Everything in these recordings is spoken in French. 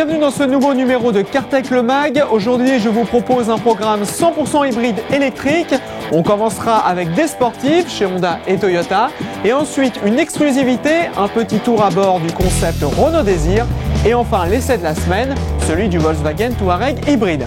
bienvenue dans ce nouveau numéro de CarTech le Mag. Aujourd'hui, je vous propose un programme 100% hybride électrique. On commencera avec des sportifs chez Honda et Toyota. Et ensuite, une exclusivité, un petit tour à bord du concept Renault Désir. Et enfin, l'essai de la semaine, celui du Volkswagen Touareg hybride.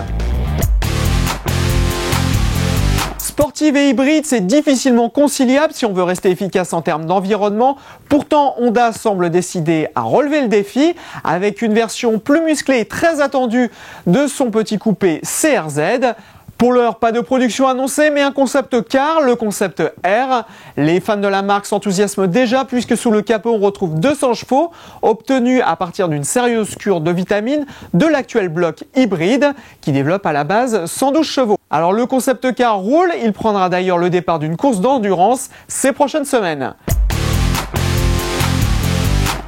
Sportive et hybride, c'est difficilement conciliable si on veut rester efficace en termes d'environnement. Pourtant, Honda semble décidé à relever le défi avec une version plus musclée et très attendue de son petit coupé CRZ. Pour l'heure, pas de production annoncée, mais un concept car, le concept R. Les fans de la marque s'enthousiasment déjà puisque sous le capot, on retrouve 200 chevaux obtenus à partir d'une sérieuse cure de vitamines de l'actuel bloc hybride qui développe à la base 112 chevaux. Alors le concept car roule, il prendra d'ailleurs le départ d'une course d'endurance ces prochaines semaines.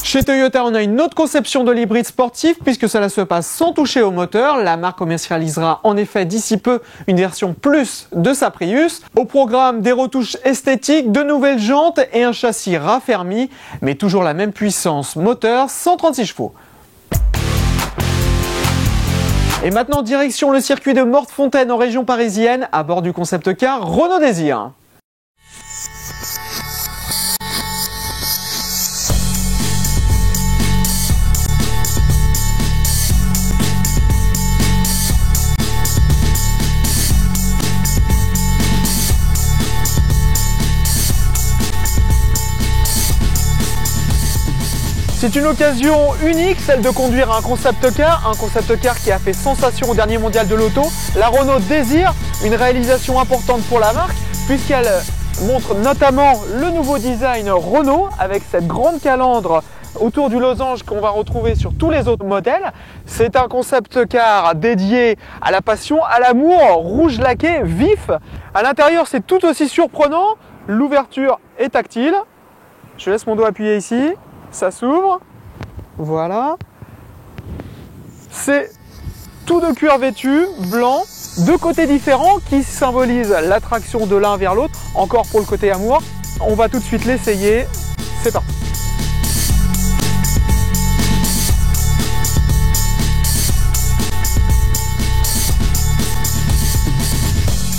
Chez Toyota, on a une autre conception de l'hybride sportif puisque cela se passe sans toucher au moteur. La marque commercialisera en effet d'ici peu une version plus de sa Prius. Au programme, des retouches esthétiques, de nouvelles jantes et un châssis raffermi, mais toujours la même puissance moteur, 136 chevaux. Et maintenant, direction le circuit de Mortefontaine en région parisienne à bord du concept car Renault Désir. C'est une occasion unique, celle de conduire un concept car qui a fait sensation au dernier mondial de l'auto, la Renault Désir, une réalisation importante pour la marque puisqu'elle montre notamment le nouveau design Renault avec cette grande calandre autour du losange qu'on va retrouver sur tous les autres modèles. C'est un concept car dédié à la passion, à l'amour, rouge laqué, vif. À l'intérieur, c'est tout aussi surprenant, l'ouverture est tactile. Je laisse mon doigt appuyé ici. Ça s'ouvre, voilà. C'est tout de cuir vêtu, blanc, deux côtés différents qui symbolisent l'attraction de l'un vers l'autre. Encore pour le côté amour, on va tout de suite l'essayer, c'est parti.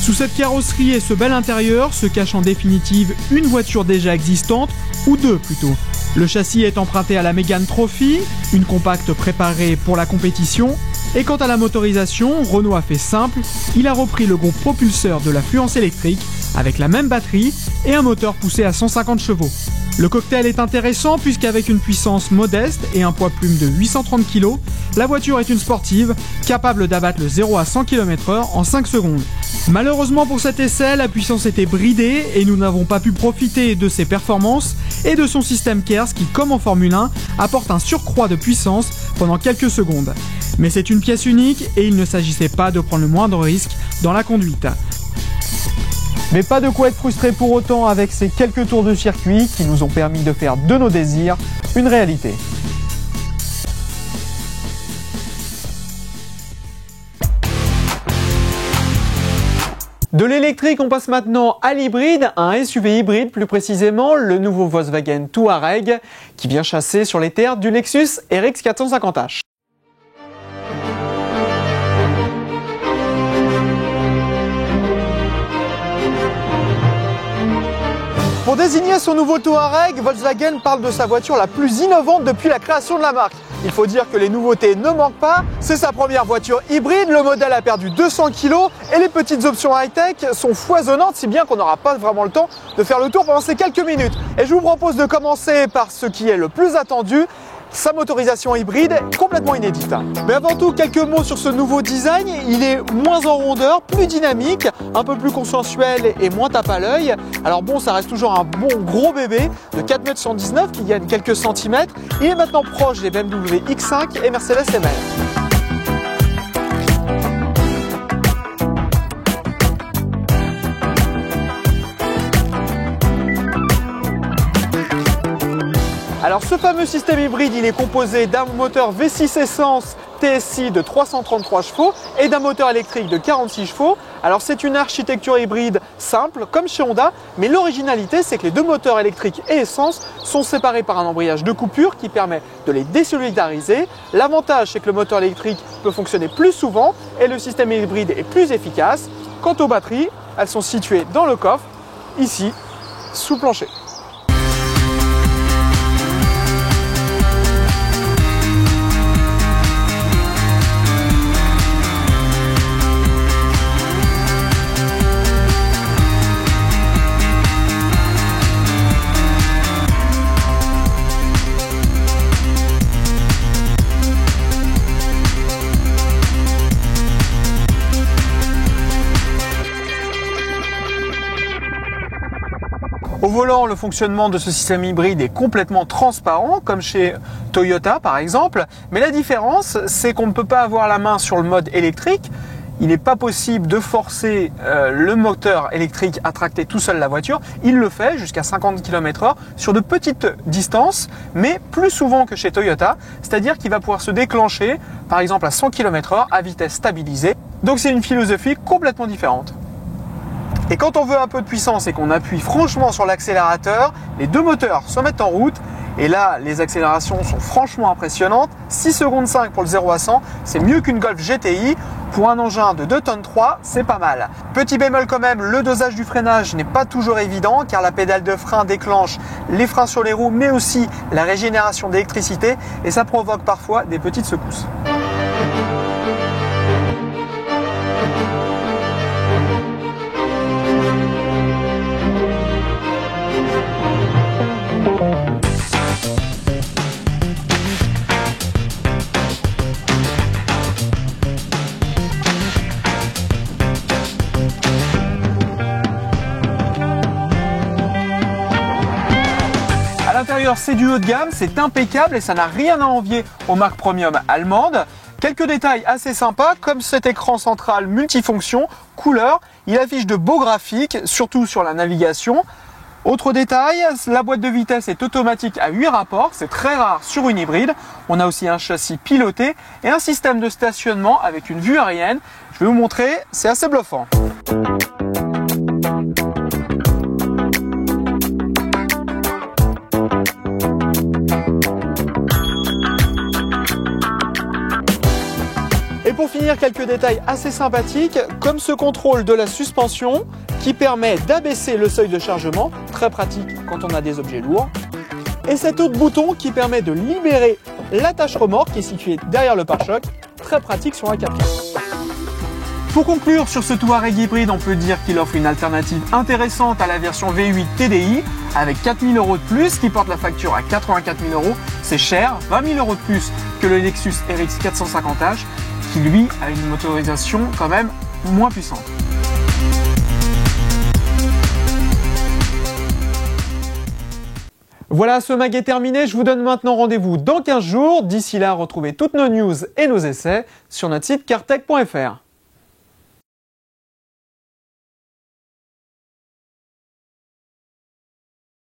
Sous cette carrosserie et ce bel intérieur se cache en définitive une voiture déjà existante, ou deux plutôt. Le châssis est emprunté à la Mégane Trophy, une compacte préparée pour la compétition. Et quant à la motorisation, Renault a fait simple, il a repris le groupe propulseur de la Fluence électrique avec la même batterie et un moteur poussé à 150 chevaux. Le cocktail est intéressant puisqu'avec une puissance modeste et un poids plume de 830 kg, la voiture est une sportive capable d'abattre le 0 à 100 km/h en 5 secondes. Malheureusement pour cet essai, la puissance était bridée et nous n'avons pas pu profiter de ses performances et de son système KERS qui, comme en Formule 1, apporte un surcroît de puissance pendant quelques secondes. Mais c'est une pièce unique et il ne s'agissait pas de prendre le moindre risque dans la conduite. Mais pas de quoi être frustré pour autant avec ces quelques tours de circuit qui nous ont permis de faire de nos désirs une réalité. De l'électrique, on passe maintenant à l'hybride, un SUV hybride plus précisément, le nouveau Volkswagen Touareg qui vient chasser sur les terres du Lexus RX 450h. Pour désigner son nouveau Touareg, Volkswagen parle de sa voiture la plus innovante depuis la création de la marque. Il faut dire que les nouveautés ne manquent pas. C'est sa première voiture hybride, le modèle a perdu 200 kg et les petites options high-tech sont foisonnantes, si bien qu'on n'aura pas vraiment le temps de faire le tour pendant ces quelques minutes. Et je vous propose de commencer par ce qui est le plus attendu, sa motorisation hybride complètement inédite. Mais avant tout, quelques mots sur ce nouveau design. Il est moins en rondeur, plus dynamique, un peu plus consensuel et moins tape à l'œil. Alors bon, ça reste toujours un bon gros bébé de 4,119 m qui gagne quelques centimètres. Il est maintenant proche des BMW X5 et Mercedes ML. Alors ce fameux système hybride, il est composé d'un moteur V6 essence TSI de 333 chevaux et d'un moteur électrique de 46 chevaux. Alors c'est une architecture hybride simple comme chez Honda, mais l'originalité c'est que les deux moteurs électriques et essence sont séparés par un embrayage de coupure qui permet de les désolidariser. L'avantage c'est que le moteur électrique peut fonctionner plus souvent et le système hybride est plus efficace. Quant aux batteries, elles sont situées dans le coffre, ici, sous le plancher. Au volant, le fonctionnement de ce système hybride est complètement transparent, comme chez Toyota par exemple. Mais la différence, c'est qu'on ne peut pas avoir la main sur le mode électrique. Il n'est pas possible de forcer le moteur électrique à tracter tout seul la voiture. Il le fait jusqu'à 50 km/h sur de petites distances, mais plus souvent que chez Toyota. C'est-à-dire qu'il va pouvoir se déclencher, par exemple à 100 km/h à vitesse stabilisée. Donc c'est une philosophie complètement différente. Et quand on veut un peu de puissance et qu'on appuie franchement sur l'accélérateur, les deux moteurs se mettent en route. Et là, les accélérations sont franchement impressionnantes. 6 secondes 5 pour le 0 à 100, c'est mieux qu'une Golf GTI. Pour un engin de 2 tonnes 3, c'est pas mal. Petit bémol quand même, le dosage du freinage n'est pas toujours évident car la pédale de frein déclenche les freins sur les roues mais aussi la régénération d'électricité et ça provoque parfois des petites secousses. C'est du haut de gamme, c'est impeccable et ça n'a rien à envier aux marques premium allemandes. Quelques détails assez sympas comme cet écran central multifonction, couleur, il affiche de beaux graphiques, surtout sur la navigation. Autre détail, la boîte de vitesse est automatique à 8 rapports, c'est très rare sur une hybride. On a aussi un châssis piloté et un système de stationnement avec une vue aérienne. Je vais vous montrer, c'est assez bluffant. Et pour finir, quelques détails assez sympathiques, comme ce contrôle de la suspension qui permet d'abaisser le seuil de chargement, très pratique quand on a des objets lourds, et cet autre bouton qui permet de libérer l'attache remorque qui est située derrière le pare-choc, très pratique sur un 4x4. Pour conclure sur ce Touareg hybride, on peut dire qu'il offre une alternative intéressante à la version V8 TDI avec 4 000 € de plus qui porte la facture à 84 000 €. C'est cher, 20 000 € de plus que le Lexus RX 450h qui lui a une motorisation quand même moins puissante. Voilà, ce mag est terminé. Je vous donne maintenant rendez-vous dans 15 jours. D'ici là, retrouvez toutes nos news et nos essais sur notre site cartech.fr.